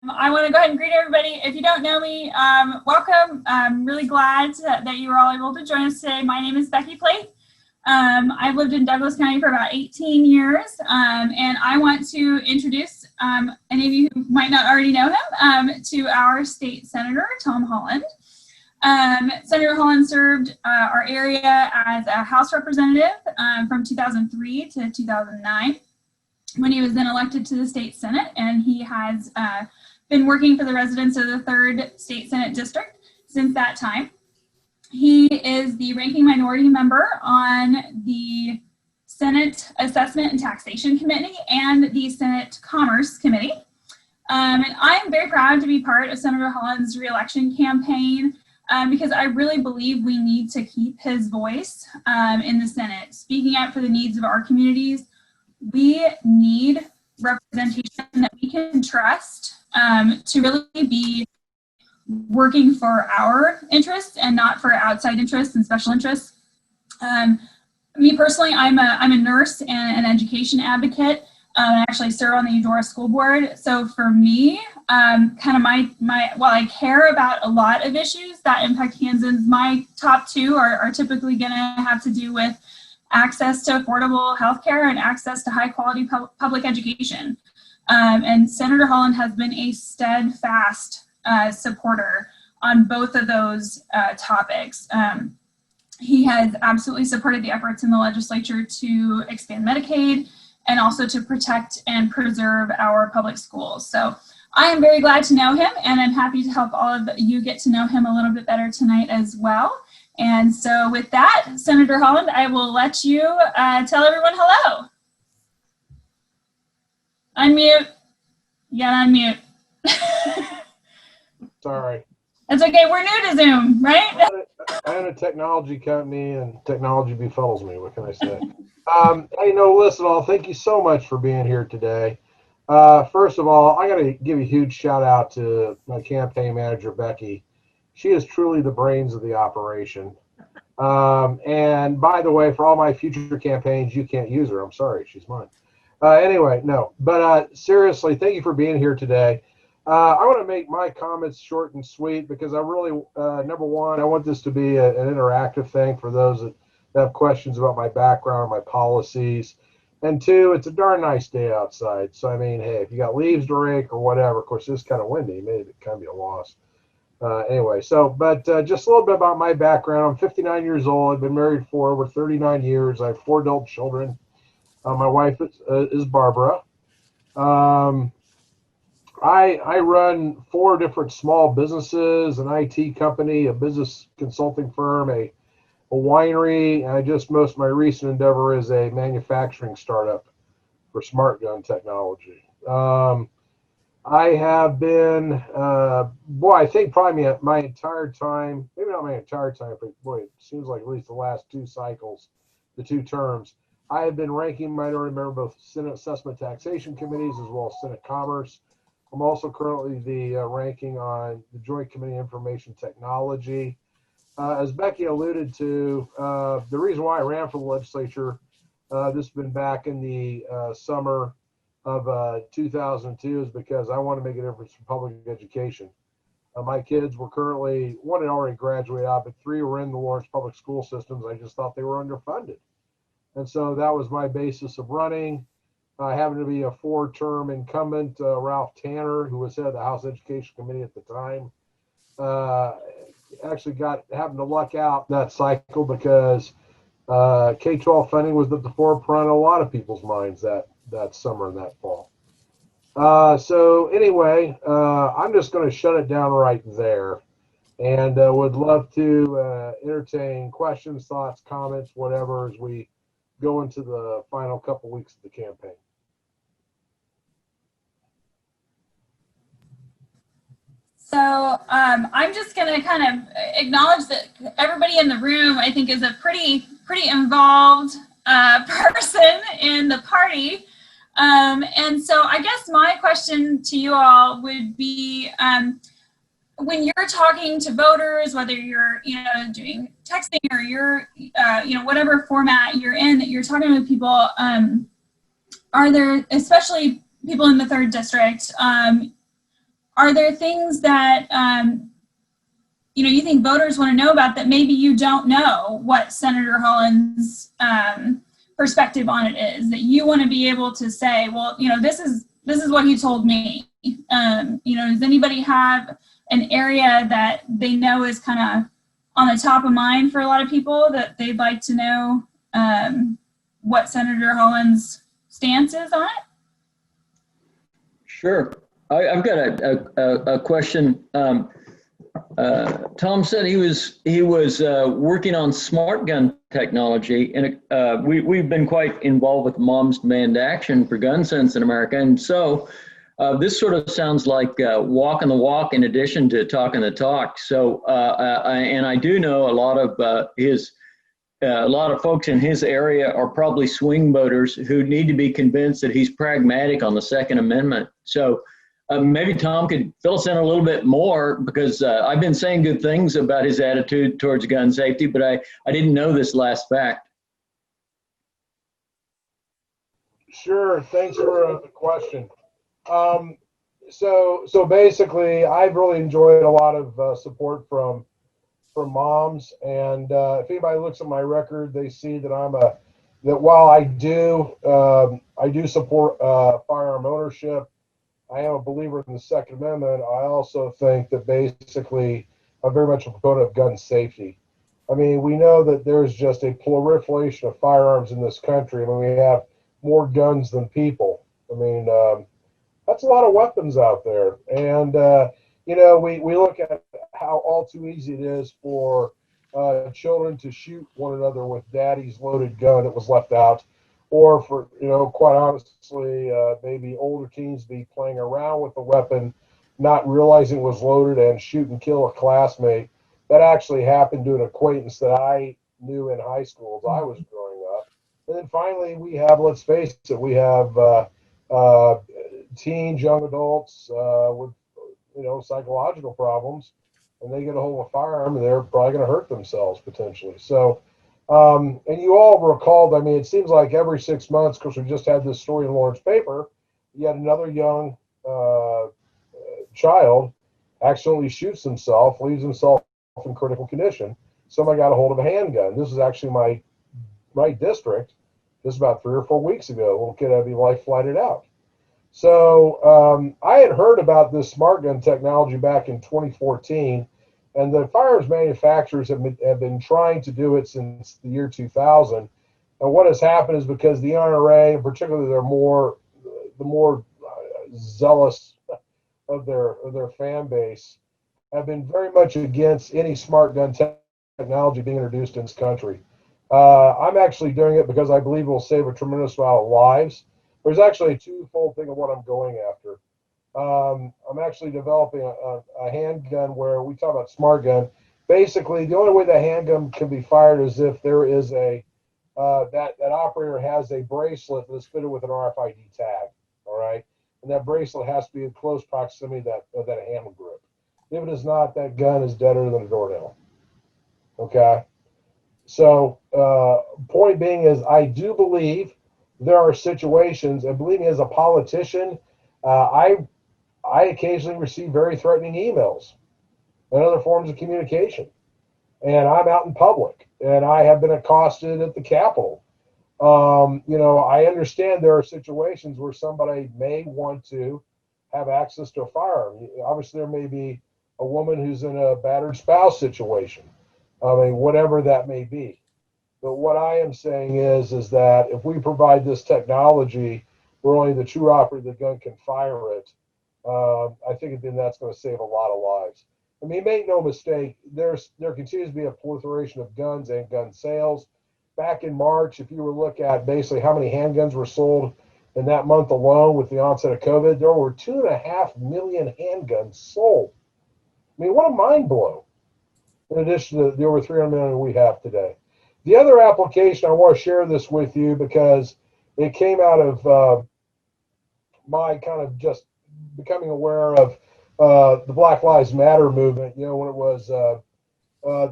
I want to go ahead and greet everybody. If you don't know me, welcome. I'm really glad that you were all able to join us today. My name is Becky Plate. I've lived in Douglas County for about 18 years, and I want to introduce any of you who might not already know him to our state senator, Tom Holland. Senator Holland served our area as a House representative from 2003 to 2009 when he was then elected to the state Senate, and he has been working for the residents of the 3rd State Senate District since that time. He is the ranking minority member on the Senate Assessment and Taxation Committee and the Senate Commerce Committee. And I'm very proud to be part of Senator Holland's reelection campaign because I really believe we need to keep his voice in the Senate, speaking out for the needs of our communities. We need representation that we can trust to really be working for our interests and not for outside interests and special interests. Me personally, I'm a nurse and an education advocate. I actually serve on the Eudora School Board. So for me, kind of while I care about a lot of issues that impact Kansans, my top 2 are typically going to have to do with access to affordable healthcare and access to high quality public education. And Senator Holland has been a steadfast supporter on both of those topics. He has absolutely supported the efforts in the legislature to expand Medicaid and also to protect and preserve our public schools. So I am very glad to know him, and I'm happy to help all of you get to know him a little bit better tonight as well. And so with that, Senator Holland, I will let you tell everyone hello. Unmute. You gotta unmute. Sorry. That's okay. We're new to Zoom, right? I own a technology company, and technology befuddles me. What can I say? Hey, listen, all. Thank you so much for being here today. First of all, I got to give a huge shout out to my campaign manager, Becky. She is truly the brains of the operation. And by the way, for all my future campaigns, you can't use her. I'm sorry, she's mine. Anyway, no. But seriously, thank you for being here today. I want to make my comments short and sweet because I really, number one, I want this to be an interactive thing for those that have questions about my background, my policies. And 2, it's a darn nice day outside. So, I mean, hey, if you got leaves to rake or whatever, of course, it's kind of windy. Maybe it kind of be a loss. Anyway, but just a little bit about my background. I'm 59 years old. I've been married for over 39 years. I have 4 adult children. My wife is Barbara. I run 4 different small businesses, an IT company, a business consulting firm, a winery, and most of my recent endeavor is a manufacturing startup for smart gun technology. I have been, I think probably my entire time, maybe not my entire time, but boy, it seems like at least the last 2 cycles, the 2 terms, I have been ranking minority member of both Senate Assessment Taxation Committees as well as Senate Commerce. I'm also currently the ranking on the Joint Committee on Information Technology. As Becky alluded to, the reason why I ran for the legislature, this has been back in the summer of 2002, is because I want to make a difference for public education. My kids were currently, 1 had already graduated out, but 3 were in the Lawrence public school systems. I just thought they were underfunded. And so that was my basis of running. I happened to be a 4-term incumbent, Ralph Tanner, who was head of the House Education Committee at the time. Actually happened to luck out that cycle because K-12 funding was at the forefront of a lot of people's minds that summer and that fall. So anyway, I'm just going to shut it down right there, and would love to entertain questions, thoughts, comments, whatever, as we go into the final couple weeks of the campaign. So I'm just going to kind of acknowledge that everybody in the room, I think, is a pretty involved person in the party. And so I guess my question to you all would be, when you're talking to voters, whether you're, doing texting or you're, whatever format you're in, that you're talking with people, are there, especially people in the 3rd district, are there things that you think voters want to know about that maybe you don't know what Senator Holland's perspective on it is, that you want to be able to say, well, this is what he told me. Does anybody have an area that they know is kind of on the top of mind for a lot of people that they'd like to know what Senator Holland's stance is on it? Sure. I've got a question. Tom said he was working on smart gun technology, and we've been quite involved with Moms Demand Action for gun sense in America, and so this sort of sounds like walking the walk in addition to talking the talk. So and I do know a lot of a lot of folks in his area are probably swing voters who need to be convinced that he's pragmatic on the Second Amendment. So maybe Tom could fill us in a little bit more, because I've been saying good things about his attitude towards gun safety, but I didn't know this last fact. Sure. Thanks for the question. So basically, I've really enjoyed a lot of support from moms, and if anybody looks at my record, they see that that while I do support firearm ownership, I am a believer in the Second Amendment. I also think that basically I'm very much a proponent of gun safety. I mean, we know that there's just a proliferation of firearms in this country. I mean, we have more guns than people. I mean, that's a lot of weapons out there. And, we look at how all too easy it is for children to shoot one another with daddy's loaded gun that was left out, or for, quite honestly, maybe older teens be playing around with the weapon, not realizing it was loaded, and shoot and kill a classmate. That actually happened to an acquaintance that I knew in high school as I was growing up. And then finally, we have, let's face it, we have teens, young adults with, psychological problems, and they get a hold of a firearm, and they're probably going to hurt themselves potentially. So, and you all recalled, I mean, it seems like every 6 months, because we just had this story in Lawrence paper, yet another young child accidentally shoots himself, leaves himself in critical condition. Somebody got a hold of a handgun. This is actually my district. This is about 3 or 4 weeks ago. A little kid had to be life flighted out. So I had heard about this smart gun technology back in 2014, and the firearms manufacturers have been trying to do it since the year 2000. And what has happened is, because the NRA, and particularly the more zealous of their fan base, have been very much against any smart gun technology being introduced in this country. I'm actually doing it because I believe it will save a tremendous amount of lives. There's actually a twofold thing of what I'm going after. I'm actually developing a handgun where we talk about smart gun. Basically, the only way the handgun can be fired is if there is that operator has a bracelet that's fitted with an RFID tag. All right, and that bracelet has to be in close proximity of that handle grip. If it is not, that gun is deader than a doornail. Okay. So, point being is, I do believe there are situations, and believe me, as a politician, I occasionally receive very threatening emails and other forms of communication, and I'm out in public, and I have been accosted at the Capitol. I understand there are situations where somebody may want to have access to a firearm. Obviously, there may be a woman who's in a battered spouse situation. I mean, whatever that may be. But what I am saying is that if we provide this technology where only the true operator of the gun can fire it, I think then that's going to save a lot of lives. I mean, make no mistake, there continues to be a proliferation of guns and gun sales. Back in March, if you were to look at basically how many handguns were sold in that month alone with the onset of COVID, there were 2.5 million handguns sold. I mean, what a mind blow, in addition to the over 300 million we have today. The other application, I want to share this with you because it came out of my kind of just becoming aware of the Black Lives Matter movement. When it was the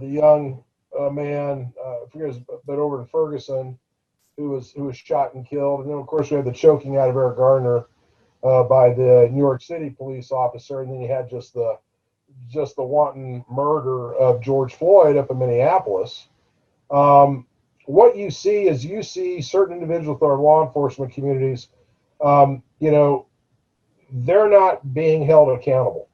young man, I forget his, but over in Ferguson, who was shot and killed. And then, of course, we had the choking out of Eric Gardner. by the New York City police officer, and then you had just the wanton murder of George Floyd up in Minneapolis. What you see is you see certain individuals with our law enforcement communities, you know, they're not being held accountable.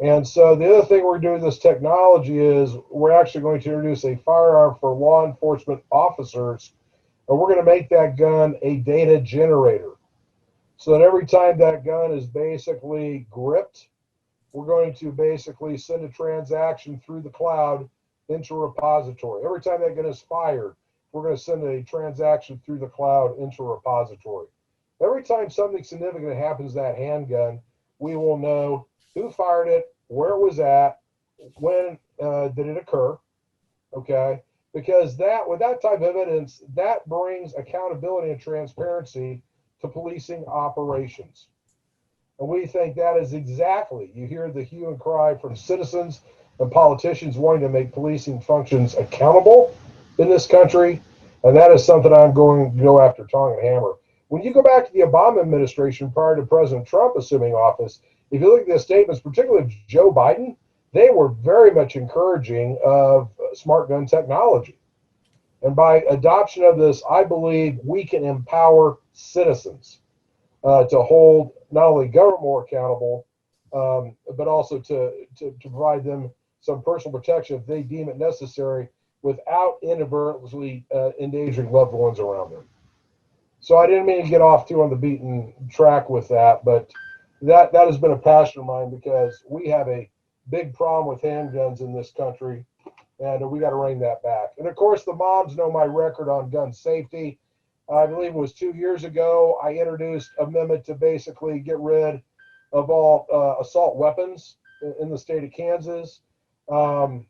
And so the other thing we're doing with this technology is we're actually going to introduce a firearm for law enforcement officers, and we're going to make that gun a data generator. So that every time that gun is basically gripped, we're going to basically send a transaction through the cloud into a repository. Every time that gun is fired, we're going to send a transaction through the cloud into a repository. Every time something significant happens to that handgun, we will know who fired it, where it was at, when did it occur, okay? Because with that type of evidence, that brings accountability and transparency to policing operations. And we think that is exactly, you hear the hue and cry from citizens and politicians wanting to make policing functions accountable in this country. And that is something I'm going to go after tongue and hammer. When you go back to the Obama administration prior to President Trump assuming office, if you look at the statements, particularly of Joe Biden, they were very much encouraging of smart gun technology. And by adoption of this, I believe we can empower citizens to hold not only government more accountable, but also to provide them some personal protection if they deem it necessary without inadvertently endangering loved ones around them. So I didn't mean to get off too on the beaten track with that, but that has been a passion of mine because we have a big problem with handguns in this country, and we got to rein that back. And of course, the moms know my record on gun safety. I believe it was 2 years ago, I introduced an amendment to basically get rid of all assault weapons in the state of Kansas. I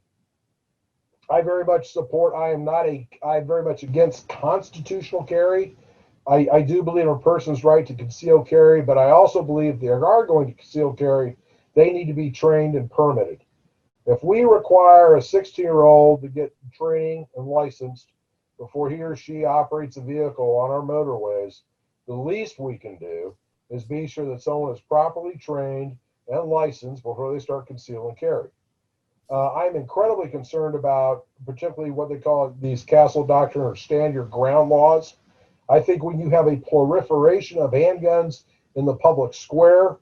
very much support, I'm very much against constitutional carry. I do believe a person's right to conceal carry, but I also believe if they are going to conceal carry, they need to be trained and permitted. If we require a 16-year-old to get training and licensed before he or she operates a vehicle on our motorways, the least we can do is be sure that someone is properly trained and licensed before they start conceal and carry. I'm incredibly concerned about particularly what they call these castle doctrine or stand your ground laws. I think when you have a proliferation of handguns in the public square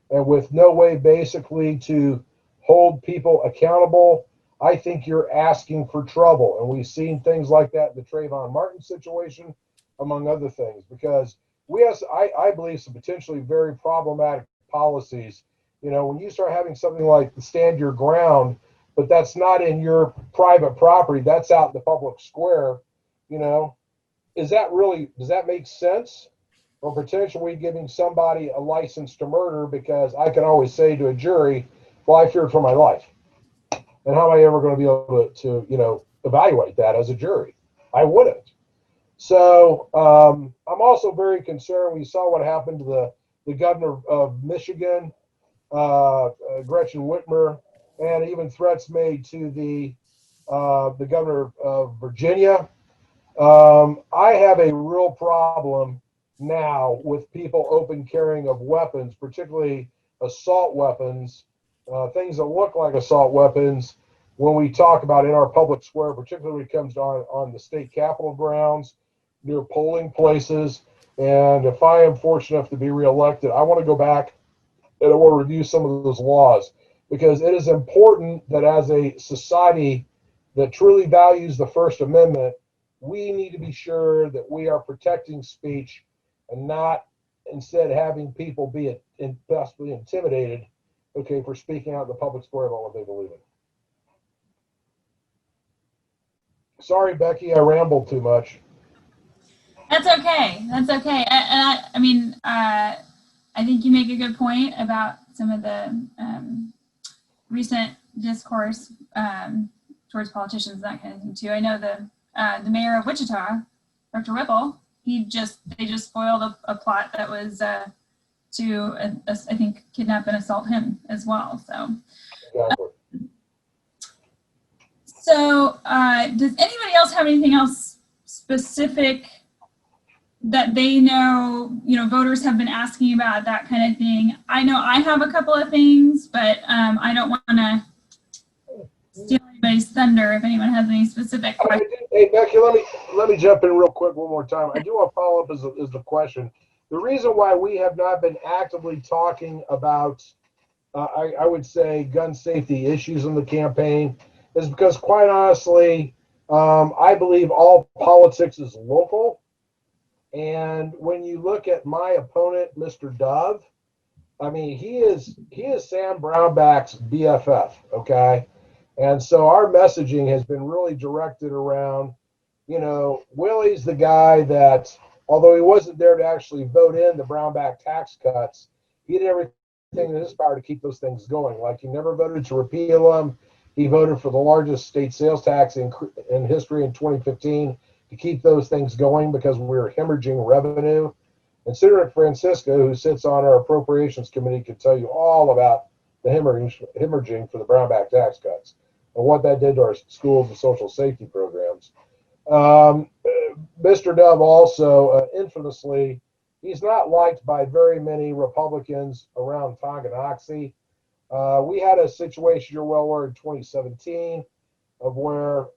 and with no way basically to hold people accountable, I think you're asking for trouble. And we've seen things like that in the Trayvon Martin situation, among other things, because I believe, some potentially very problematic policies. You know, when you start having something like the stand your ground, but that's not in your private property, that's out in the public square, you know, does that make sense? Or potentially giving somebody a license to murder because I can always say to a jury, well, I feared for my life. And how am I ever going to be able to you know, evaluate that as a jury? I wouldn't. So I'm also very concerned. We saw what happened to the governor of Michigan, Gretchen Whitmer, and even threats made to the governor of Virginia. I have a real problem now with people open carrying of weapons, particularly assault weapons, things that look like assault weapons, when we talk about in our public square, particularly when it comes to on the state capitol grounds, near polling places. And if I am fortunate enough to be reelected, I want to go back and I want to review some of those laws, because it is important that as a society that truly values the First Amendment, we need to be sure that we are protecting speech and not instead having people be possibly intimidated, okay, for speaking out in the public square about what they believe in. Sorry, Becky, I rambled too much. That's okay. That's okay. I mean, I think you make a good point about some of the recent discourse towards politicians and that kind of thing too. I know the mayor of Wichita, Dr. Whipple, they just foiled a plot that was to I think kidnap and assault him as well. So. Exactly. So does anybody else have anything else specific that they know, voters have been asking about, that kind of thing. I know I have a couple of things, but I don't want to steal anybody's thunder if anyone has any specific questions. Hey, Becky, let me jump in real quick one more time. I do want to follow up as the question. The reason why we have not been actively talking about, I would say, gun safety issues in the campaign is because, quite honestly, I believe all politics is local. And when you look at my opponent, Mr. Dove, I mean, he is Sam Brownback's BFF, okay? And so our messaging has been really directed around, Willie's the guy that, although he wasn't there to actually vote in the Brownback tax cuts, he did everything in his power to keep those things going. Like, he never voted to repeal them. He voted for the largest state sales tax in history in 2015 to keep those things going because we were hemorrhaging revenue. And Senator Francisco, who sits on our appropriations committee, could tell you all about the hemorrhaging for the Brownback tax cuts and what that did to our schools and social safety programs. Mr. Dove also, infamously, he's not liked by very many Republicans around Tonganoxie. We had a situation, you're well aware, in 2017 of where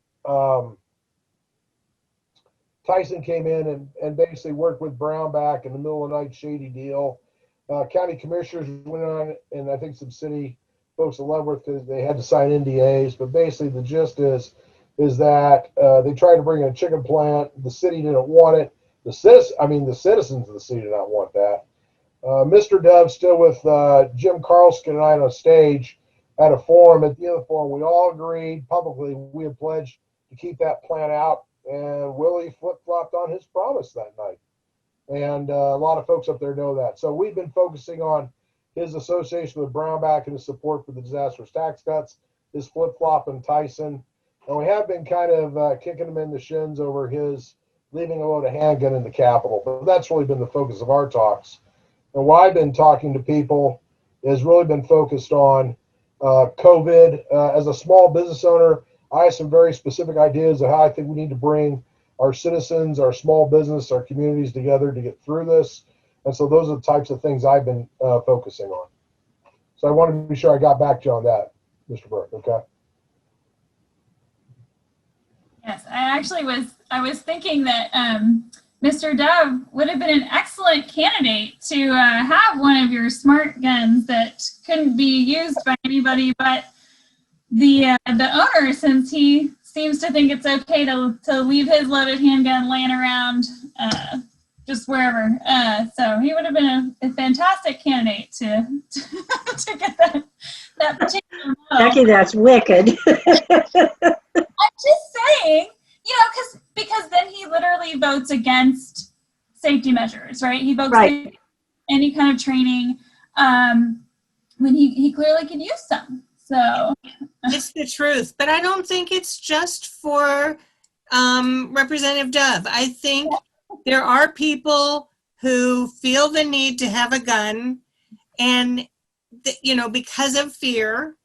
Tyson came in and basically worked with Brownback in the middle of the night shady deal. County commissioners went on, and I think some city folks in Leavenworth, because they had to sign NDAs. But basically, the gist is that they tried to bring in a chicken plant. The city didn't want it. The citizens of the city did not want that. Mr. Dove still with Jim Carlskin and I on a stage at a forum. At the end of the forum, we all agreed publicly we had pledged to keep that plant out. And Willie flip-flopped on his promise that night. And a lot of folks up there know that. So we've been focusing on his association with Brownback and his support for the disastrous tax cuts, his flip-flop and Tyson. And we have been kind of kicking him in the shins over his leaving a load of handgun in the Capitol. But that's really been the focus of our talks. And why I've been talking to people has really been focused on COVID. As a small business owner, I have some very specific ideas of how I think we need to bring our citizens, our small business, our communities together to get through this. And so those are the types of things I've been focusing on. So I wanted to be sure I got back to you on that, Mr. Burke, okay? Yes, I was thinking that Mr. Dove would have been an excellent candidate to have one of your smart guns that couldn't be used by anybody but the owner, since he seems to think it's okay to leave his loaded handgun laying around just wherever. So he would have been a fantastic candidate to get that particular model. Becky, that's wicked. I'm just saying, because then he literally votes against safety measures, right? He votes against any kind of training when he clearly could use some. So it's the truth, but I don't think it's just for Representative Dove. I think there are people who feel the need to have a gun and, because of fear,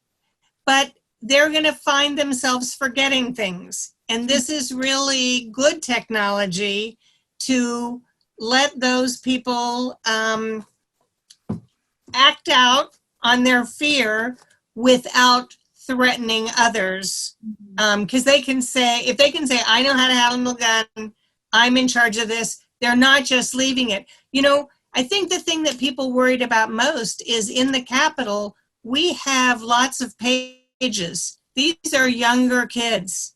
but they're going to find themselves forgetting things. And this is really good technology to let those people act out on their fear without threatening others. Because if they can say, I know how to handle a gun, I'm in charge of this, they're not just leaving it. I think the thing that people worried about most is in the Capitol, we have lots of pages. These are younger kids.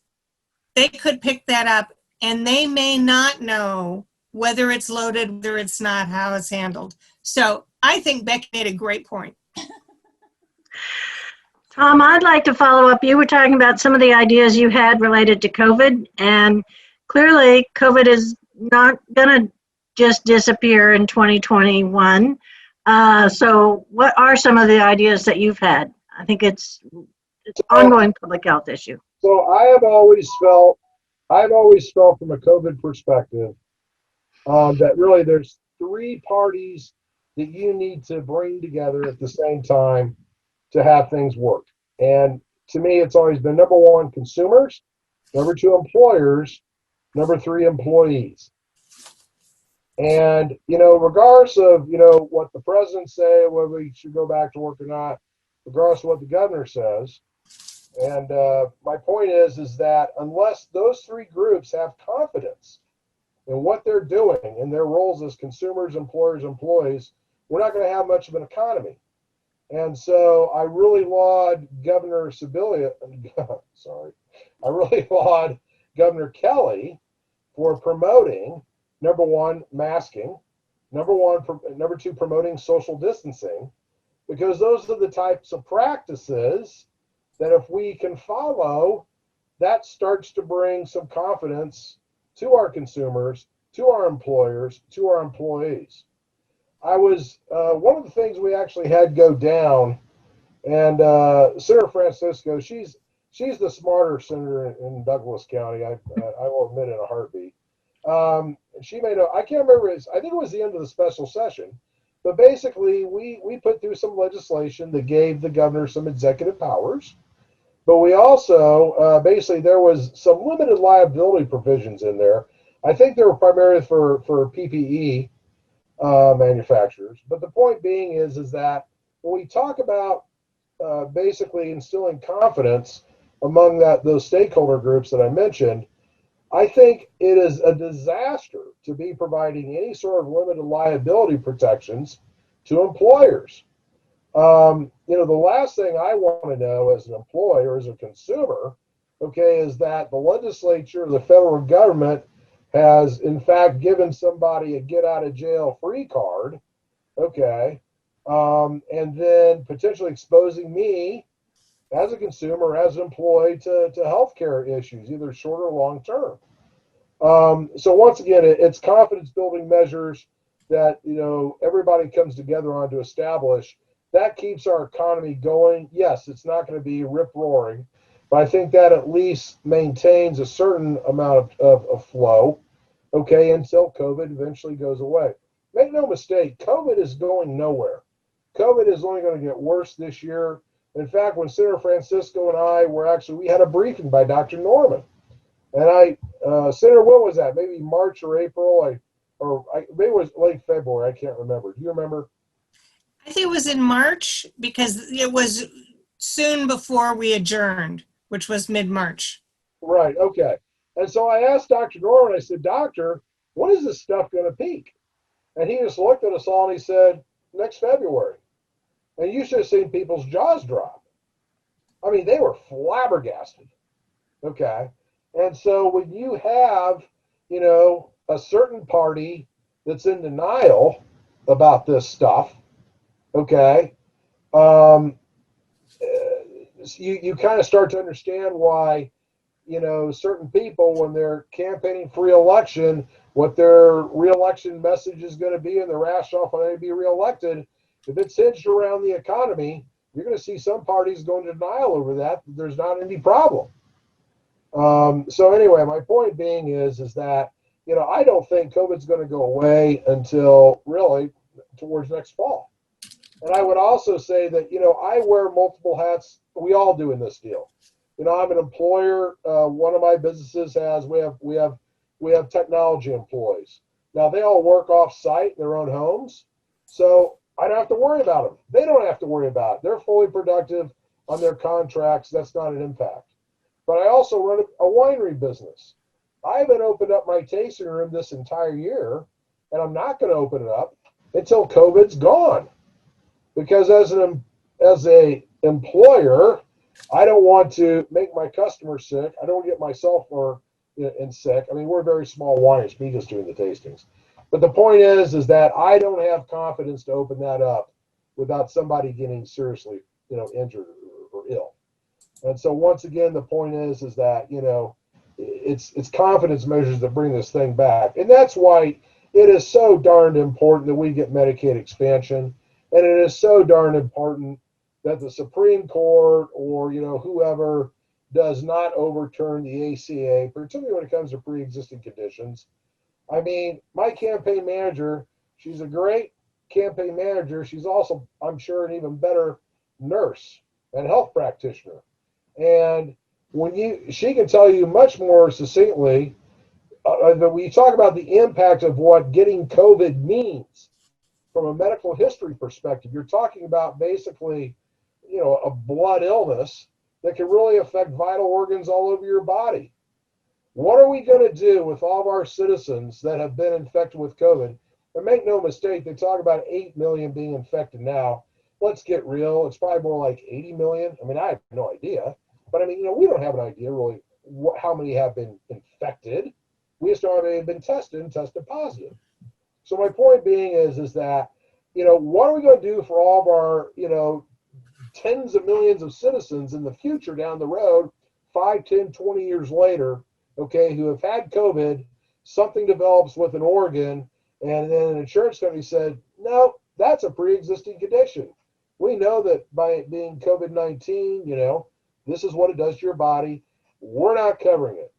They could pick that up and they may not know whether it's loaded, whether it's not, how it's handled. So I think Becky made a great point. Tom, I'd like to follow up. You were talking about some of the ideas you had related to COVID, and clearly COVID is not going to just disappear in 2021. So what are some of the ideas that you've had? I think it's an ongoing public health issue. So I've always felt from a COVID perspective that really there's three parties that you need to bring together at the same time to have things work. And to me, it's always been number one, consumers, number two, employers, number three, employees. And, regardless of, what the president say, whether we should go back to work or not, regardless of what the governor says. And my point is that unless those three groups have confidence in what they're doing in their roles as consumers, employers, employees, we're not going to have much of an economy. And so I really laud Governor Sibilia, sorry, I really laud Governor Kelly for promoting, number one, masking, number two, promoting social distancing, because those are the types of practices that if we can follow, that starts to bring some confidence to our consumers, to our employers, to our employees. I was, one of the things we actually had go down, and Senator Francisco, she's the smarter senator in Douglas County, I will admit in a heartbeat. She made I can't remember, I think it was the end of the special session, but basically we put through some legislation that gave the governor some executive powers. But we also, basically, there was some limited liability provisions in there. I think they were primarily for PPE manufacturers. But the point being is that when we talk about basically instilling confidence among those stakeholder groups that I mentioned, I think it is a disaster to be providing any sort of limited liability protections to employers. The last thing I want to know as an employer, as a consumer, okay, is that the legislature, the federal government has in fact given somebody a get out of jail free card, okay, and then potentially exposing me as a consumer, as an employee to healthcare issues, either short or long term. So once again, it's confidence building measures that, everybody comes together on to establish. That keeps our economy going. Yes, it's not going to be rip roaring, but I think that at least maintains a certain amount of flow, okay, until COVID eventually goes away. Make no mistake, COVID is going nowhere. COVID is only going to get worse this year. In fact, when Senator Francisco and I we had a briefing by Dr. Norman. And Senator, what was that? Maybe March or April, maybe it was late February. I can't remember. Do you remember? I think it was in March because it was soon before we adjourned, which was mid-March. Right. Okay. And so I asked Dr. Norman, I said, Doctor, when is this stuff going to peak? And he just looked at us all and he said, next February. And you should have seen people's jaws drop. I mean, they were flabbergasted. Okay. And so when you have, a certain party that's in denial about this stuff, okay, you kind of start to understand why, certain people, when they're campaigning for re-election, what their re-election message is going to be and the rationale for them to be re-elected. If it's hinged around the economy, you're going to see some parties go into denial over that. There's not any problem. So anyway, my point being is that, I don't think COVID's going to go away until really towards next fall. And I would also say that, I wear multiple hats. We all do in this deal. I'm an employer. One of my businesses we have technology employees. Now they all work off site in their own homes. So I don't have to worry about them. They don't have to worry about it. They're fully productive on their contracts. That's not an impact. But I also run a winery business. I haven't opened up my tasting room this entire year, and I'm not going to open it up until COVID's gone. Because as a employer, I don't want to make my customers sick. I don't get myself sick. I mean, we're a very small winery, me just doing the tastings. But the point is that I don't have confidence to open that up without somebody getting seriously, injured or ill. And so once again, the point is that, it's confidence measures that bring this thing back. And that's why it is so darned important that we get Medicaid expansion. And it is so darn important that the Supreme Court or, whoever does not overturn the ACA, particularly when it comes to pre-existing conditions. I mean, my campaign manager, she's a great campaign manager. She's also, I'm sure, an even better nurse and health practitioner. And she can tell you much more succinctly when you talk about the impact of what getting COVID means from a medical history perspective, you're talking about basically, a blood illness that can really affect vital organs all over your body. What are we going to do with all of our citizens that have been infected with COVID? And make no mistake, they talk about 8 million being infected now. Let's get real. It's probably more like 80 million. I mean, I have no idea. But I mean, we don't have an idea really how many have been infected. We just don't have any been tested and tested positive. So my point being is that, what are we going to do for all of our, tens of millions of citizens in the future down the road, 5, 10, 20 years later, okay, who have had COVID, something develops with an organ, and then an insurance company said, no, that's a pre-existing condition. We know that by it being COVID-19, this is what it does to your body. We're not covering it.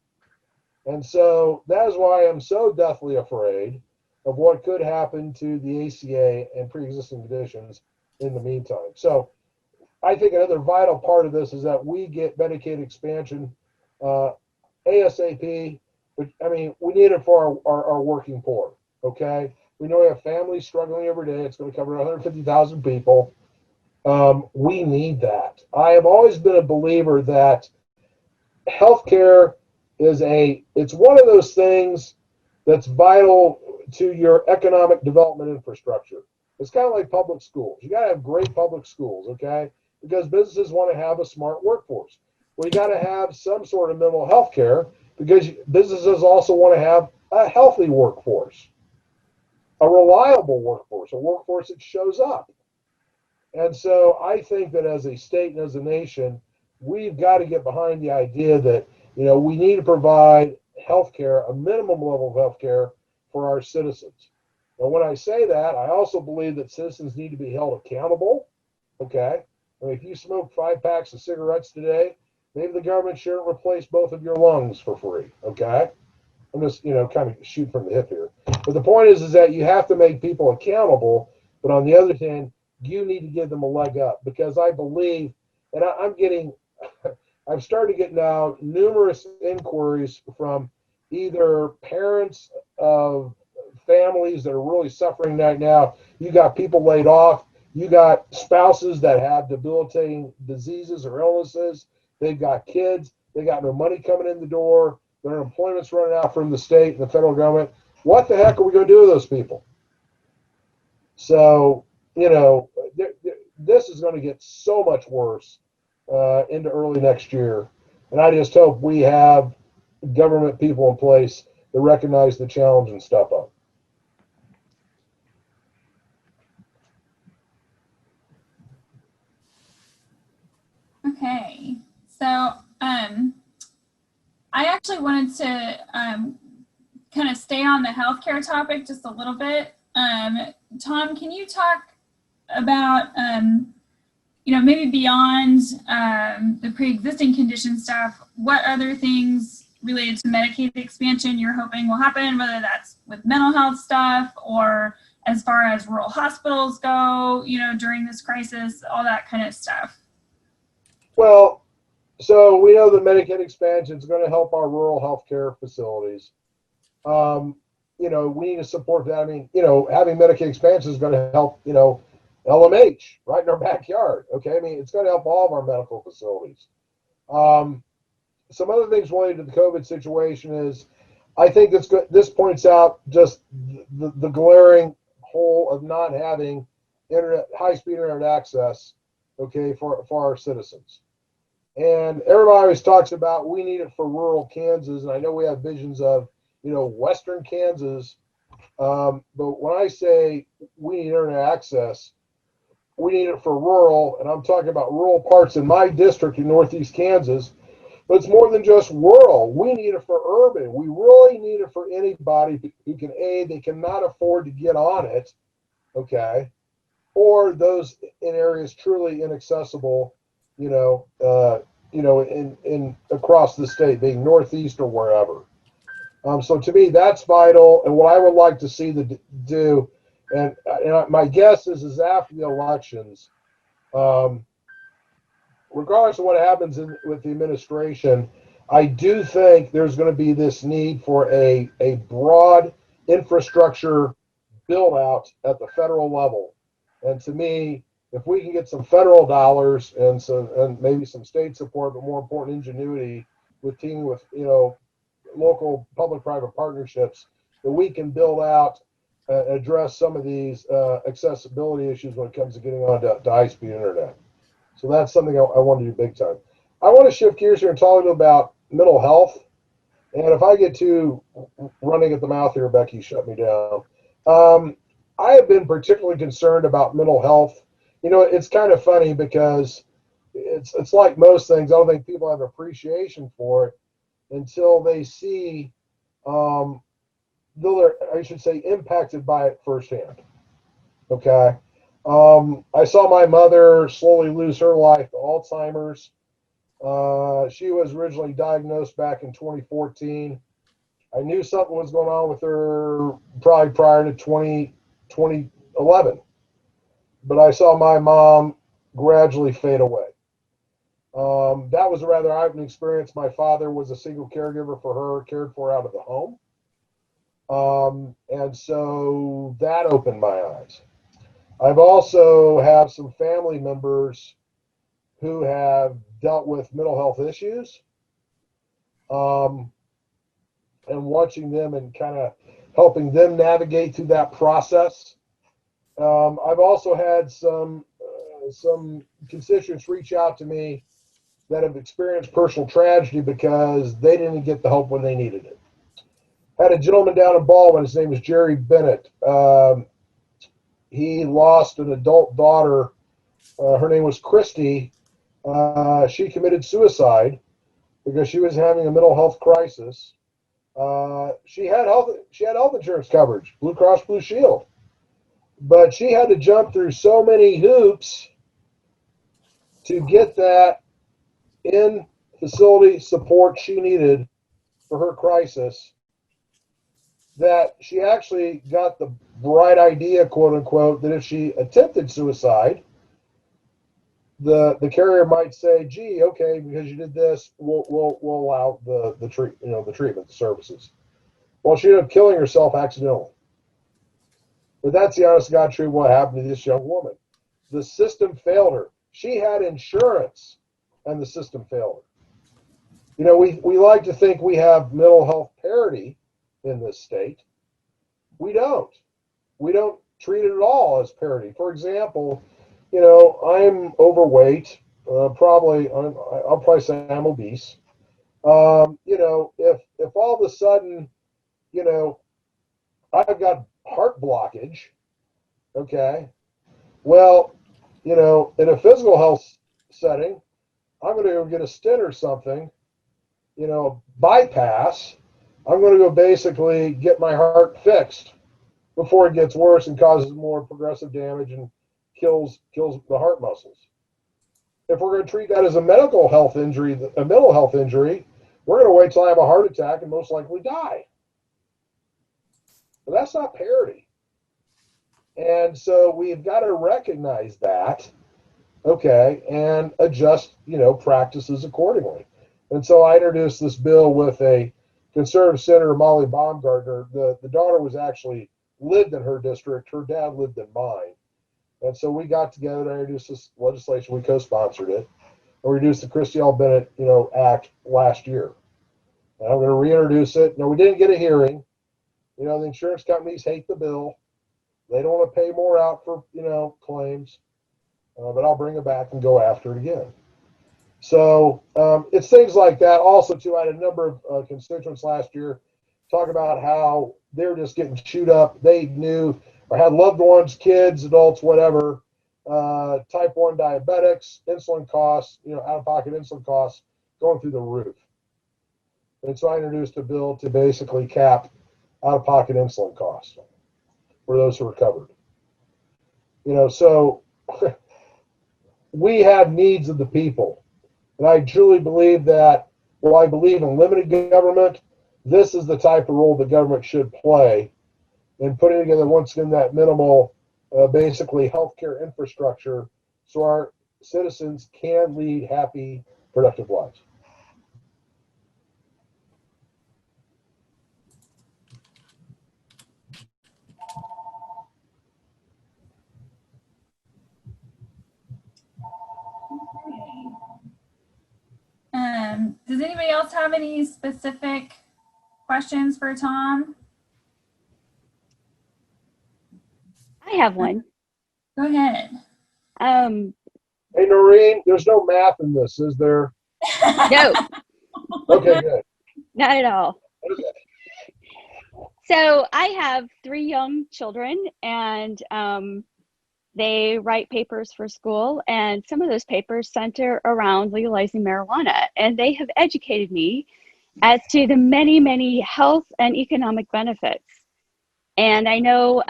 And so that is why I'm so deathly afraid of what could happen to the ACA and pre-existing conditions in the meantime. So I think another vital part of this is that we get Medicaid expansion ASAP. But I mean, we need it for our working poor, okay? We know we have families struggling every day. It's going to cover 150,000 people. We need that. I have always been a believer that healthcare it's one of those things that's vital to your economic development infrastructure. It's kind of like public schools. You got to have great public schools, okay? Because businesses want to have a smart workforce. Well, you got to have some sort of mental health care because businesses also want to have a healthy workforce, a reliable workforce, a workforce that shows up. And so I think that as a state and as a nation, we've got to get behind the idea that, we need to provide health care, a minimum level of health care for our citizens. And when I say that, I also believe that citizens need to be held accountable, okay? I mean, if you smoke 5 packs of cigarettes today, maybe the government shouldn't replace both of your lungs for free, okay? I'm just, kind of shoot from the hip here. But the point is that you have to make people accountable, but on the other hand, you need to give them a leg up because I believe, and I've started to get now numerous inquiries from either parents of families that are really suffering right now. You got people laid off. You got spouses that have debilitating diseases or illnesses. They've got kids. They got no money coming in the door. Their employment's running out from the state and the federal government. What the heck are we going to do with those people? So, this is going to get so much worse into early next year. And I just hope we have government people in place that recognize the challenge and step up. Okay, so I actually wanted to kind of stay on the healthcare topic just a little bit. Tom, can you talk about maybe beyond the pre-existing condition stuff, what other things related to Medicaid expansion you're hoping will happen, whether that's with mental health stuff or as far as rural hospitals go, during this crisis, all that kind of stuff? Well, so we know that Medicaid expansion is going to help our rural healthcare facilities. We need to support that. I mean, having Medicaid expansion is going to help, LMH right in our backyard. Okay. I mean, it's going to help all of our medical facilities. Some other things related to the COVID situation is I think this points out just the glaring hole of not having high-speed internet access, okay, for our citizens. And everybody always talks about we need it for rural Kansas, and I know we have visions of, Western Kansas. But when I say we need internet access, we need it for rural, and I'm talking about rural parts in my district in Northeast Kansas. But it's more than just rural. We need it for urban. We really need it for anybody who can they cannot afford to get on it, okay, or those in areas truly inaccessible, in across the state, being Northeast or wherever. So to me, that's vital. And what I would like to see them do, and my guess is after the elections, regardless of what happens with the administration, I do think there's going to be this need for a broad infrastructure build out at the federal level. And to me, if we can get some federal dollars and maybe some state support, but more important, ingenuity with teaming with, local public-private partnerships, that we can build out, address some of these accessibility issues when it comes to getting on to high-speed internet. So that's something I want to do big time. I want to shift gears here and talk a little about mental health. And if I get too running at the mouth here, Becky, shut me down. I have been particularly concerned about mental health. It's kind of funny because it's like most things. I don't think people have appreciation for it until they see, though they're, I should say, impacted by it firsthand. Okay. I saw my mother slowly lose her life to Alzheimer's. She was originally diagnosed back in 2014. I knew something was going on with her probably prior to 2011. But I saw my mom gradually fade away. That was a rather eye-opening experience. My father was a single caregiver for her, cared for her out of the home. And so that opened my eyes. I've also have some family members who have dealt with mental health issues. And watching them and kind of helping them navigate through that process. I've also had some constituents reach out to me that have experienced personal tragedy because they didn't get the help when they needed it. Had a gentleman down in Baldwin, his name is Jerry Bennett. He lost an adult daughter. Her name was Christy. She committed suicide because she was having a mental health crisis. She had health insurance coverage, Blue Cross Blue Shield, but she had to jump through so many hoops to get that in facility support she needed for her crisis, that she actually got the bright idea, quote unquote, that if she attempted suicide, the carrier might say, "Gee, okay, because you did this, we'll allow the treatment, the services." Well, she ended up killing herself accidentally. But that's the honest to God truth what happened to this young woman. The system failed her. She had insurance, and the system failed her. We like to think we have mental health parity in this state. We don't. We don't treat it at all as parity. For example, I'm overweight. I'll probably say I'm obese. If all of a sudden, I've got heart blockage, okay, well, in a physical health setting, I'm going to go get a stent or something, bypass. I'm going to go basically get my heart fixed before it gets worse and causes more progressive damage and kills the heart muscles. If we're going to treat that as a mental health injury, we're going to wait till I have a heart attack and most likely die. But that's not parity. And so we've got to recognize that, okay, and adjust, practices accordingly. And so I introduced this bill with a conservative senator, Molly Baumgartner. The daughter was actually lived in her district. Her dad lived in mine. And so we got together and introduced this legislation. We co-sponsored it. And we introduced the Christy L. Bennett, Act last year. And I'm going to reintroduce it. Now, we didn't get a hearing. The insurance companies hate the bill. They don't want to pay more out for, claims. But I'll bring it back and go after it again. So it's things like that. Also, too, I had a number of constituents last year talk about how they're just getting chewed up. They knew or had loved ones, kids, adults, whatever, type 1 diabetics, insulin costs, out-of-pocket insulin costs going through the roof. And so I introduced a bill to basically cap out-of-pocket insulin costs for those who are covered. So we have needs of the people. And I truly believe that, while I believe in limited government, this is the type of role the government should play in putting together, once again, that minimal, basically healthcare infrastructure so our citizens can lead happy, productive lives. Does anybody else have any specific questions for Tom? I have one. Go ahead. Hey, Noreen, there's no math in this, is there? No, Okay, good. not at all. Okay. So I have 3 young children, and they write papers for school, and some of those papers center around legalizing marijuana, and they have educated me as to the many, many health and economic benefits. And I know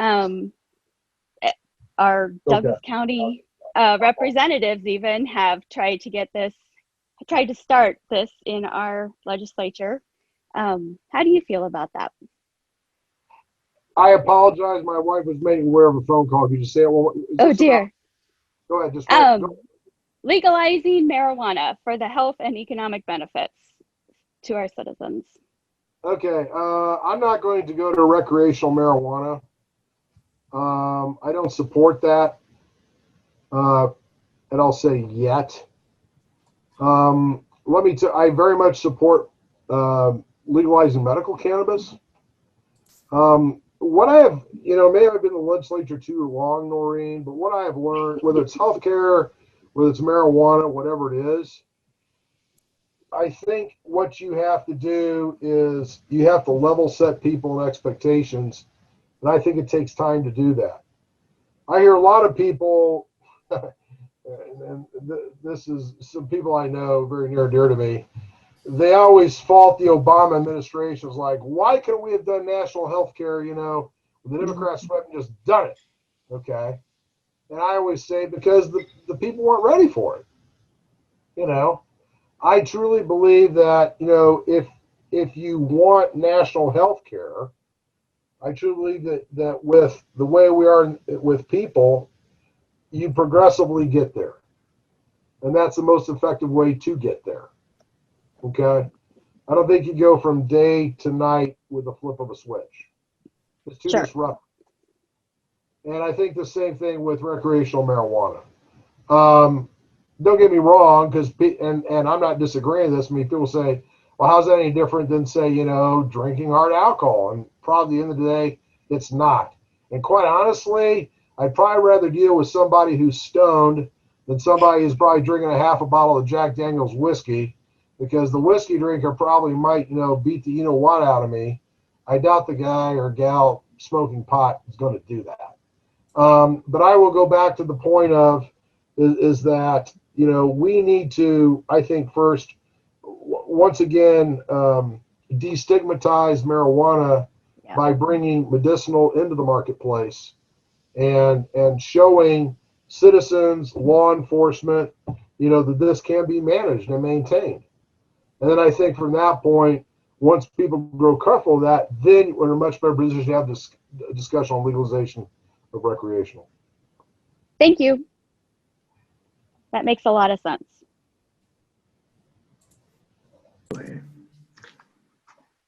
our Douglas County representatives even have tried to start this in our legislature. How do you feel about that? I apologize. My wife was made aware of a phone call. Could you say it one more? Oh dear. Go ahead. Just go. Legalizing marijuana for the health and economic benefits to our citizens. Okay. I'm not going to go to recreational marijuana. I don't support that. And I'll say yet. I very much support legalizing medical cannabis. What I have, maybe I've been in the legislature too long, Noreen, but what I have learned, whether it's healthcare, whether it's marijuana, whatever it is, I think what you have to do is you have to level set people and expectations. And I think it takes time to do that. I hear a lot of people, and this is some people I know very near and dear to me, they always fault the Obama administration. It's like, why couldn't we have done national health care, the Democrats went and just done it, okay? And I always say, because the people weren't ready for it, I truly believe that, if you want national health care, I truly believe that with the way we are with people, you progressively get there. And that's the most effective way to get there. Okay? I don't think you go from day to night with the flip of a switch. It's too disruptive. And I think the same thing with recreational marijuana. Don't get me wrong, and I'm not disagreeing with this. I mean, people say, well, how's that any different than, say, drinking hard alcohol? And probably at the end of the day, it's not. And quite honestly, I'd probably rather deal with somebody who's stoned than somebody who's probably drinking a half a bottle of Jack Daniel's whiskey, because the whiskey drinker probably might, beat the what out of me. I doubt the guy or gal smoking pot is going to do that. But I will go back to the point of is that, we need to, I think, first, once again, destigmatize marijuana by bringing medicinal into the marketplace and showing citizens, law enforcement, that this can be managed and maintained. And then I think from that point, once people grow comfortable with that, then we're in a much better position to have this discussion on legalization of recreational. Thank you. That makes a lot of sense.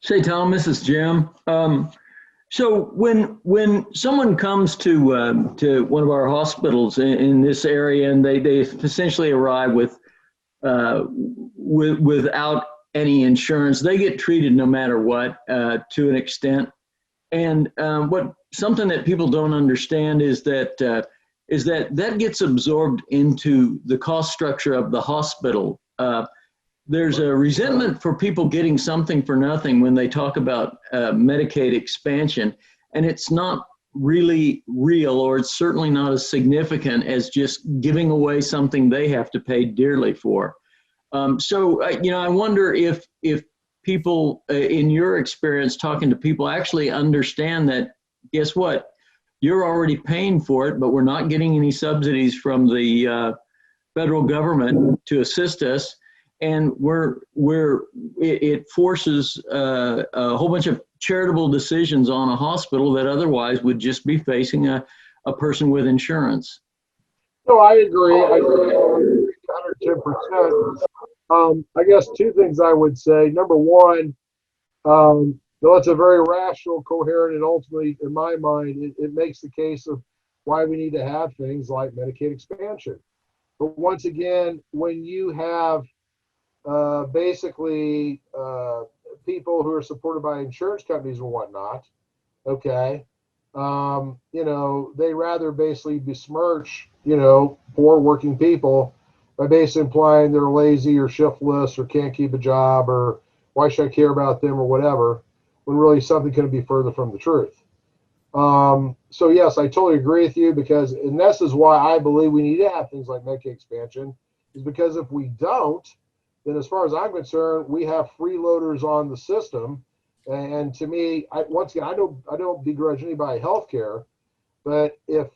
Say, Tom, this is Jim. So when someone comes to one of our hospitals in this area, and they essentially arrive without any insurance, they get treated no matter what, to an extent. And something that people don't understand is that gets absorbed into the cost structure of the hospital. There's a resentment for people getting something for nothing when they talk about Medicaid expansion, and it's not really real, or it's certainly not as significant as just giving away something they have to pay dearly for. So I wonder if people, in your experience talking to people, actually understand that, guess what? You're already paying for it, but we're not getting any subsidies from the federal government to assist us. And it forces a whole bunch of charitable decisions on a hospital that otherwise would just be facing a person with insurance. No, I agree. I agree 110%. I guess two things I would say. Number one, though it's a very rational, coherent, and ultimately, in my mind, it makes the case of why we need to have things like Medicaid expansion. But once again, when you have basically people who are supported by insurance companies and whatnot, okay, they rather basically besmirch, poor working people by basically implying they're lazy or shiftless or can't keep a job or why should I care about them or whatever, when really something couldn't be further from the truth. So yes, I totally agree with you because, and this is why I believe we need to have things like Medicaid expansion, is because if we don't, then as far as I'm concerned, we have freeloaders on the system. And to me, once again, I don't begrudge anybody healthcare, but if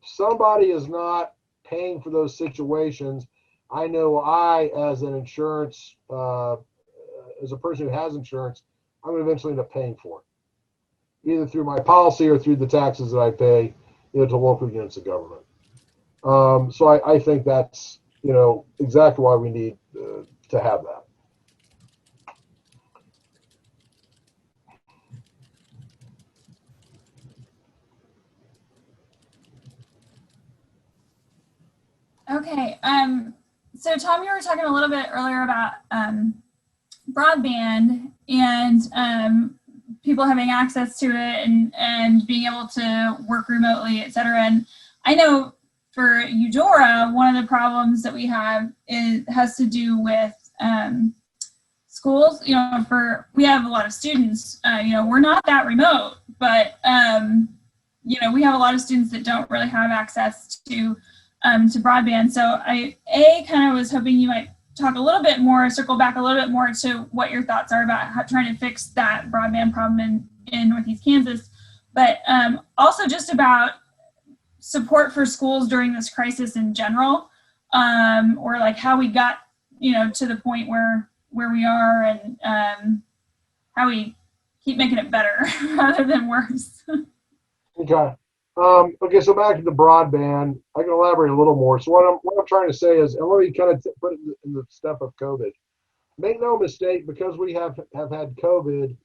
somebody is not paying for those situations, I know as an insurance, as a person who has insurance, I'm going to eventually end up paying for it, either through my policy or through the taxes that I pay, to local units of government. So I think that's, exactly why we need to have that. Okay. So Tom, you were talking a little bit earlier about broadband and people having access to it and being able to work remotely, et cetera. And I know for Eudora, one of the problems that we have has to do with schools. We have a lot of students. We're not that remote, but we have a lot of students that don't really have access to broadband. So I kind of was hoping you might talk a little bit more, circle back a little bit more to what your thoughts are about trying to fix that broadband problem in Northeast Kansas, but also just about support for schools during this crisis in general, or like how we got, to the point where we are and how we keep making it better rather than worse. Okay. Okay, so back to the broadband, I can elaborate a little more. So what I'm trying to say is, and let me kind of put it in the step of COVID. Make no mistake, because we have had COVID,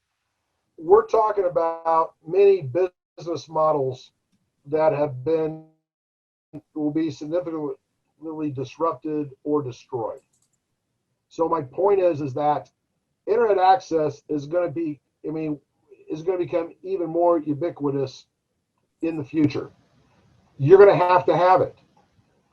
we're talking about many business models that will be significantly disrupted or destroyed. So my point is that internet access is going to become even more ubiquitous in the future. You're going to have it.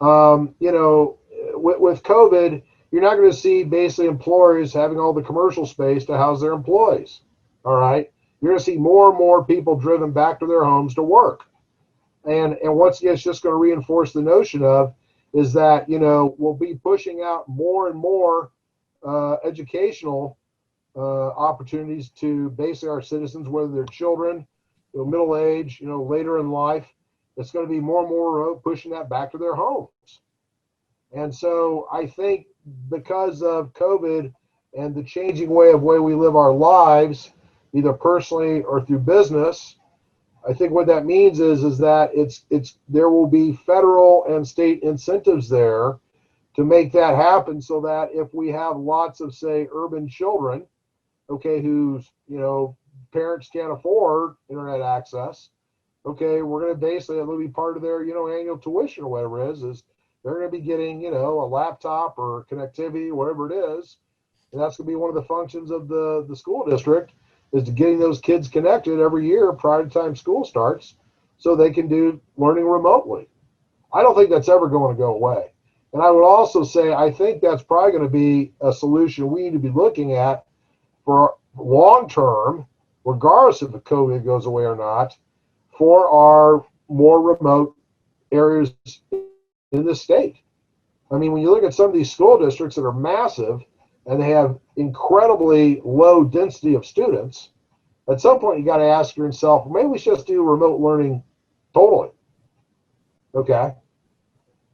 With COVID, you're not going to see basically employers having all the commercial space to house their employees. All right. You're going to see more and more people driven back to their homes to work. And once again, it's just going to reinforce the notion of is that, we'll be pushing out more and more educational opportunities to basically our citizens, whether they're children, middle age, later in life. It's going to be more and more pushing that back to their homes. And so I think because of COVID and the changing way we live our lives, either personally or through business, I think what that means is that there will be federal and state incentives there to make that happen, so that if we have lots of, say, urban children, okay, whose parents can't afford internet access, okay, we're going to basically, it'll be part of their annual tuition or whatever it is they're going to be getting a laptop or connectivity, whatever it is, and that's going to be one of the functions of the school district, is to getting those kids connected every year prior to time school starts, so they can do learning remotely. I don't think that's ever going to go away. And I would also say I think that's probably going to be a solution we need to be looking at for long term, regardless if the COVID goes away or not, for our more remote areas in the state. I mean, when you look at some of these school districts that are massive and they have incredibly low density of students, at some point you got to ask yourself, maybe we should just do remote learning totally. Okay.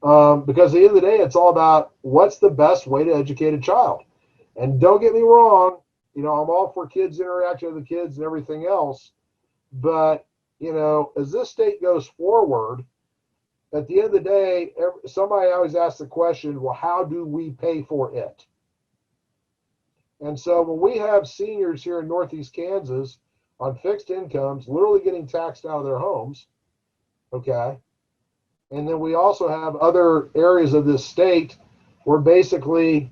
Because at the end of the day, it's all about what's the best way to educate a child. And don't get me wrong, I'm all for kids interacting with the kids and everything else. But, as this state goes forward, at the end of the day, somebody always asks the question, well, how do we pay for it? And so when we have seniors here in Northeast Kansas on fixed incomes, literally getting taxed out of their homes, okay, and then we also have other areas of this state where basically,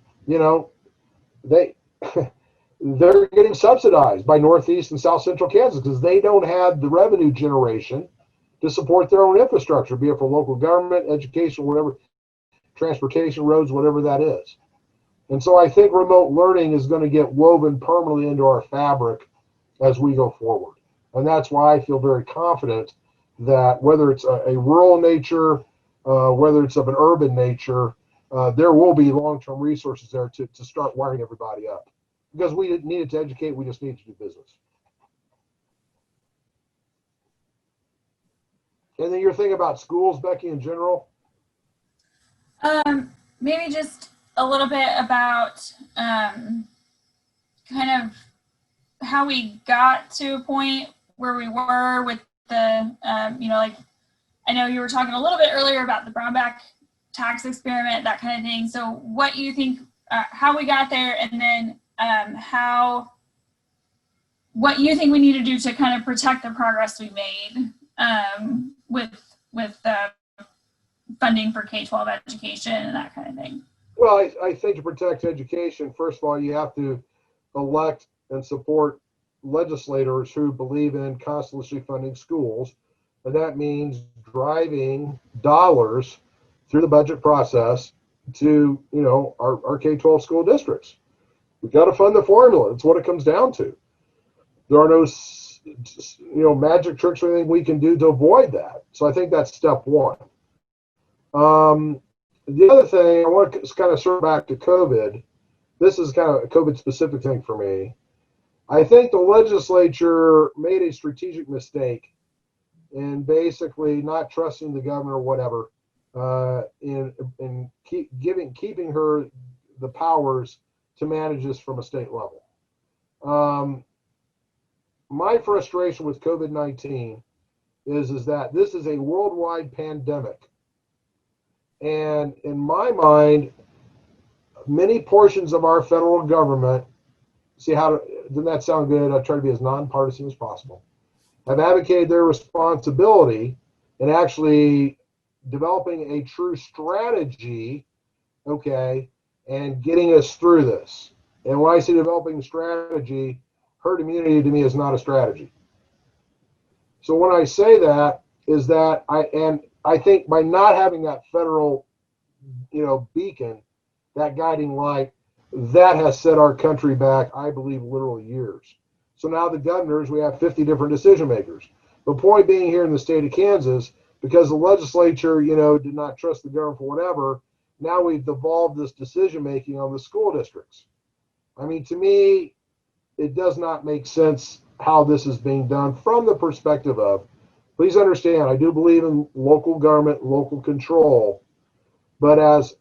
they they're getting subsidized by Northeast and South Central Kansas because they don't have the revenue generation to support their own infrastructure, be it for local government, education, whatever, transportation, roads, whatever that is. And so I think remote learning is going to get woven permanently into our fabric as we go forward. And that's why I feel very confident that whether it's a rural nature, whether it's of an urban nature, there will be long-term resources there to start wiring everybody up. Because we needed to educate, we just need to do business. And then you're thinking about schools, Becky, in general? Maybe just a little bit about kind of how we got to a point where we were with the, like, I know you were talking a little bit earlier about the Brownback tax experiment, that kind of thing. So what you think, how we got there, and then what you think we need to do to kind of protect the progress we made with funding for K-12 education and that kind of thing. Well, I think to protect education, first of all, you have to elect and support legislators who believe in constantly funding schools. And that means driving dollars through the budget process to, our K-12 school districts. We've got to fund the formula. That's what it comes down to. There are no, magic tricks or anything we can do to avoid that. So I think that's step one. The other thing, I want to kind of circle back to COVID. This is kind of a COVID specific thing for me. I think the legislature made a strategic mistake in basically not trusting the governor or whatever, in keeping her the powers to manage this from a state level. My frustration with COVID-19 is that this is a worldwide pandemic. And in my mind, many portions of our federal government, doesn't that sound good? I try to be as nonpartisan as possible. Have advocated their responsibility in actually developing a true strategy, okay, and getting us through this. And when I say developing strategy, herd immunity to me is not a strategy. So when I say that, is that I think by not having that federal, beacon, that guiding light, that has set our country back, I believe, literal years. So now the governors, we have 50 different decision makers. The point being here in the state of Kansas, because the legislature, did not trust the government for whatever, now we've devolved this decision making on the school districts. I mean, to me, it does not make sense how this is being done from the perspective of, please understand, I do believe in local government, local control, but as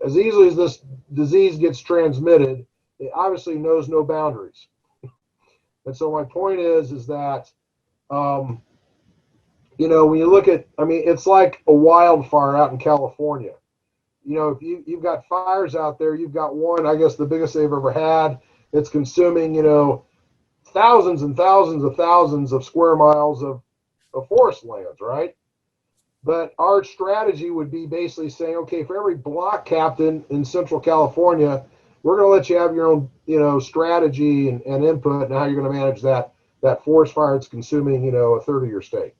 easily as this disease gets transmitted, it obviously knows no boundaries. And so my point is that, when you look at, it's like a wildfire out in California. If you've got fires out there, you've got one, I guess the biggest they've ever had. It's consuming, thousands and thousands of square miles of forest lands, right? But our strategy would be basically saying, okay, for every block captain in Central California, we're going to let you have your own, strategy and input and how you're going to manage that forest fire that's consuming, a third of your state.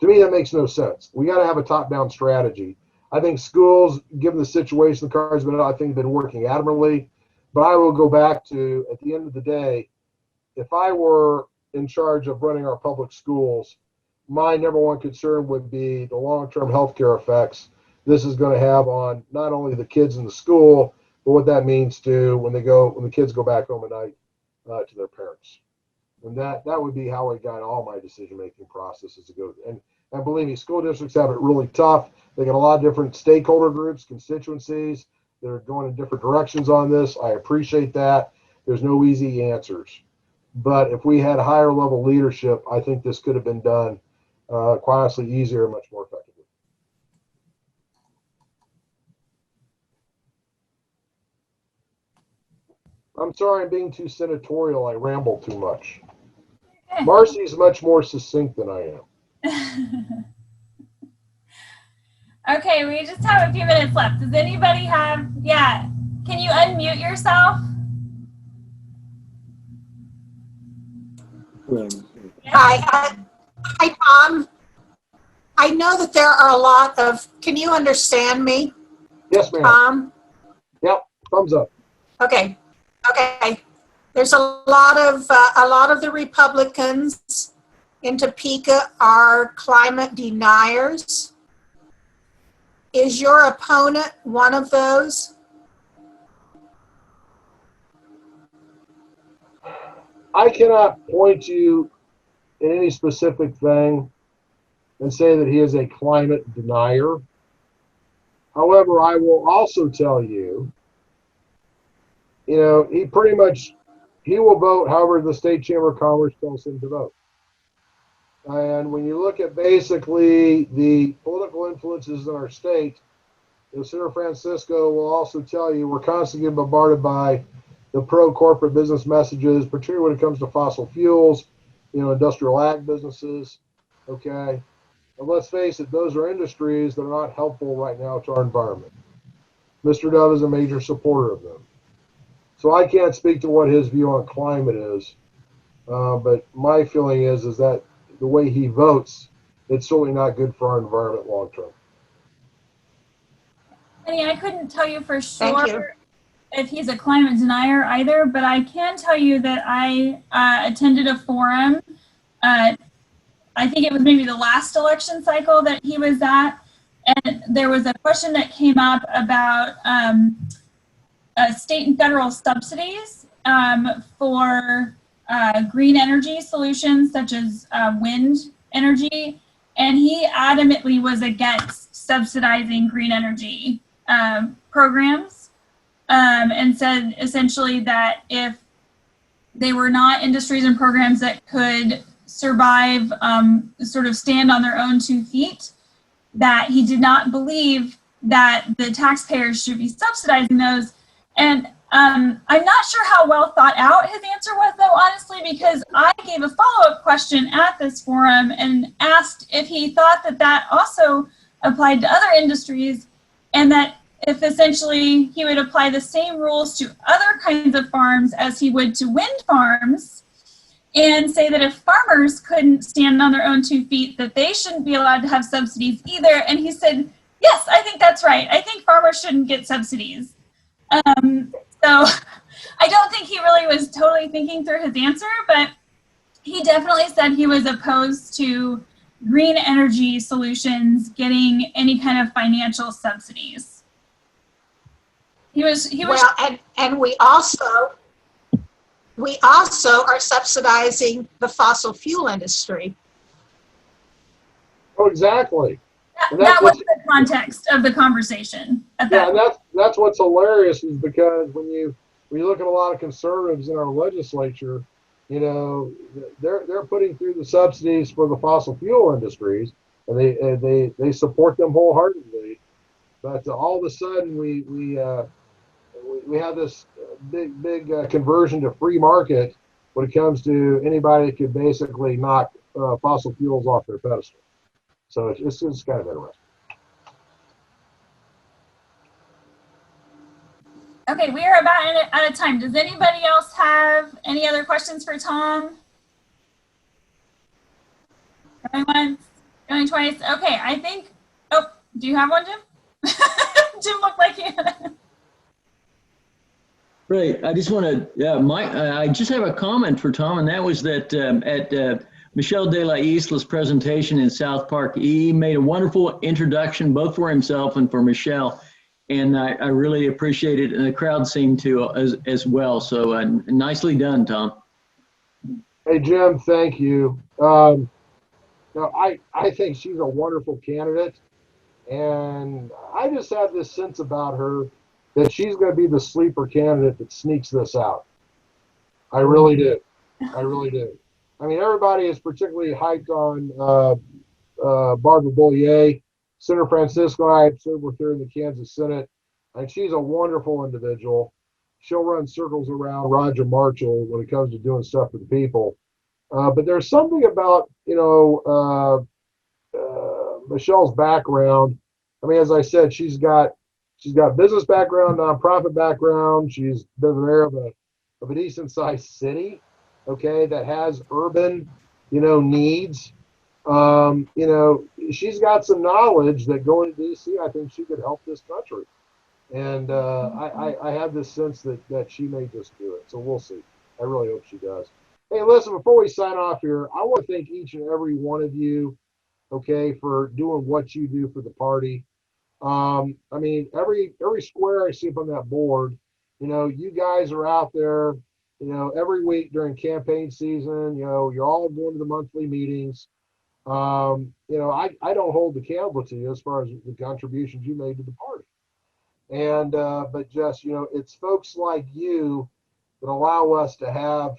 To me, that makes no sense. We got to have a top-down strategy. I think schools, given the situation, the cards, but I think have been working admirably. But I will go back to, at the end of the day, if I were in charge of running our public schools, my number one concern would be the long-term healthcare effects this is going to have on not only the kids in the school, but what that means to when the kids go back home at night to their parents. And that would be how I guide all my decision-making processes to go. And believe me, school districts have it really tough. They got a lot of different stakeholder groups, constituencies that are going in different directions on this. I appreciate that. There's no easy answers. But if we had higher level leadership, I think this could have been done quite honestly easier and much more effectively. I'm sorry I'm being too senatorial. I ramble too much. Marcy's much more succinct than I am. Okay, we just have a few minutes left. Does anybody have, Can you unmute yourself? Hi, hi, Tom. I know that there are a lot of, can you understand me, Yes, ma'am. Tom? Yep. Thumbs up. Okay, okay. There's a lot of the Republicans in Topeka are climate deniers. Is your opponent one of those? I cannot point you in any specific thing and say that he is a climate denier. However, I will also tell you, he pretty much, he will vote however the State Chamber of Commerce tells him to vote. And when you look at basically the political influences in our state, Senator Francisco will also tell you we're constantly getting bombarded by the pro-corporate business messages, particularly when it comes to fossil fuels, industrial ag businesses, okay? And let's face it, those are industries that are not helpful right now to our environment. Mr. Dove is a major supporter of them. So I can't speak to what his view on climate is, but my feeling is that the way he votes, it's certainly not good for our environment long term. Penny, I couldn't tell you for Thank you. sure if he's a climate denier either, but I can tell you that I attended a forum. I think it was maybe the last election cycle that he was at, and there was a question that came up about state and federal subsidies for green energy solutions such as wind energy, and he adamantly was against subsidizing green energy programs, and said essentially that if they were not industries and programs that could survive, sort of stand on their own 2 feet, that he did not believe that the taxpayers should be subsidizing those. And I'm not sure how well thought out his answer was, though, honestly, because I gave a follow-up question at this forum and asked if he thought that that also applied to other industries, and that if essentially he would apply the same rules to other kinds of farms as he would to wind farms, and say that if farmers couldn't stand on their own 2 feet, that they shouldn't be allowed to have subsidies either. And he said, yes, I think that's right. I think farmers shouldn't get subsidies. So I don't think he really was totally thinking through his answer, but he definitely said he was opposed to green energy solutions getting any kind of financial subsidies. He was Well, and we also are subsidizing the fossil fuel industry. Oh, exactly. that was the context of the conversation. And that's what's hilarious is because when you look at a lot of conservatives in our legislature, they're putting through the subsidies for the fossil fuel industries, and they support them wholeheartedly. But all of a sudden, we have this big conversion to free market when it comes to anybody that could basically knock fossil fuels off their pedestal. So it's kind of interesting. okay, we are about out of time. Does anybody else have any other questions for Tom? Going once, going twice. Okay, I think. Oh, do you have one, Jim? Jim looked like he had. Right. I just want to, I just have a comment for Tom, and that was that at Michelle De La Isla's presentation in South Park, he made a wonderful introduction, both for himself and for Michelle. And I really appreciate it. And the crowd seemed to as well. So nicely done, Tom. Hey, Jim, thank you. I think she's a wonderful candidate. And I just have this sense about her that she's going to be the sleeper candidate that sneaks this out. I really do. I really do. I mean, everybody is particularly hyped on Barbara Bollier. Senator Francisco and I have served with her in the Kansas Senate, and she's a wonderful individual. She'll run circles around Roger Marshall when it comes to doing stuff for the people. But there's something about, Michelle's background. I mean, as I said, she's got she's got business background, nonprofit background. She's been the mayor of a decent sized city, okay, that has urban, needs. She's got some knowledge that going to DC, I think she could help this country. And I have this sense that she may just do it. So we'll see. I really hope she does. Hey, listen, before we sign off here, I want to thank each and every one of you, okay, for doing what you do for the party. I mean, every square I see up on that board, you guys are out there, every week during campaign season, you're all going to the monthly meetings. I don't hold the candle to you as far as the contributions you made to the party. And, but just, it's folks like you that allow us to have,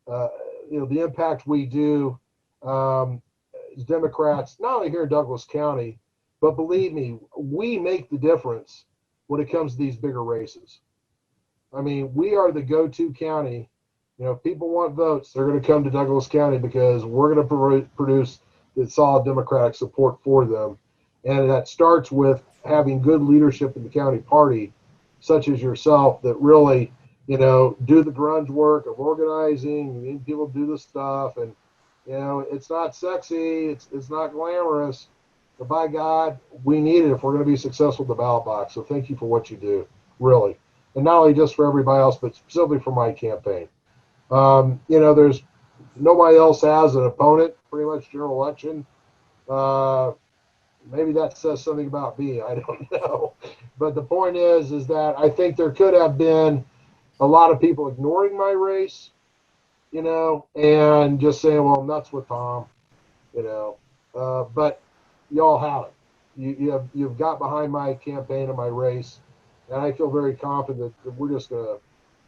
the impact we do, as Democrats, not only here in Douglas County, but believe me, we make the difference when it comes to these bigger races. I mean, we are the go-to county. If people want votes, they're going to come to Douglas County because we're going to produce the solid Democratic support for them. And that starts with having good leadership in the county party, such as yourself, that really, do the grunge work of organizing. We need people to do the stuff. And, it's not sexy. It's not glamorous. But by God, we need it if we're going to be successful at the ballot box. So thank you for what you do, really. And not only just for everybody else, but specifically for my campaign. There's nobody else has an opponent, pretty much general election. Maybe that says something about me. I don't know. But the point is that I think there could have been a lot of people ignoring my race, and just saying, well, I'm nuts with Tom, but y'all have it. You've got behind my campaign and my race, and I feel very confident that we're just going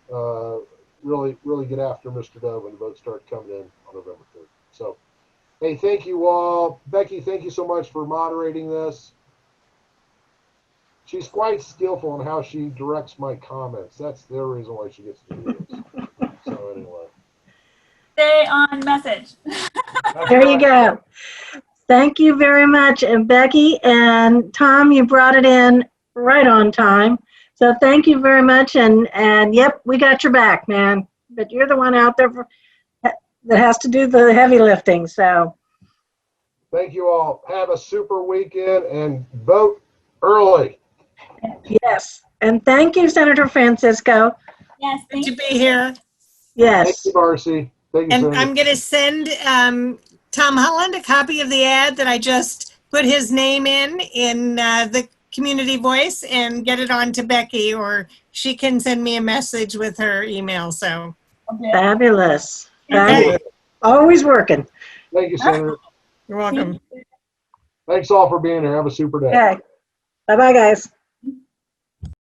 to really get after Mr. Dove when the votes start coming in on November 3rd. So, hey, thank you all. Becky, thank you so much for moderating this. She's quite skillful in how she directs my comments. That's the reason why she gets to do this. So anyway. Stay on message. There you go. Thank you very much, and Becky and Tom, you brought it in right on time. So thank you very much, and yep, we got your back, man. But you're the one out there that has to do the heavy lifting. So thank you all. Have a super weekend and vote early. yes, and thank you, Senator Francisco. Yes, Good thank to you. be here. Yes. Thank you, Marcy. Thank you, And Senator. I'm going to send Tom Holland a copy of the ad that I just put his name in the community voice, and get it on to Becky, or she can send me a message with her email. So Okay. Fabulous. Okay. Always working. Thank you, Senator. You're welcome. Thanks all for being here. Have a super day. Okay. Bye-bye, guys.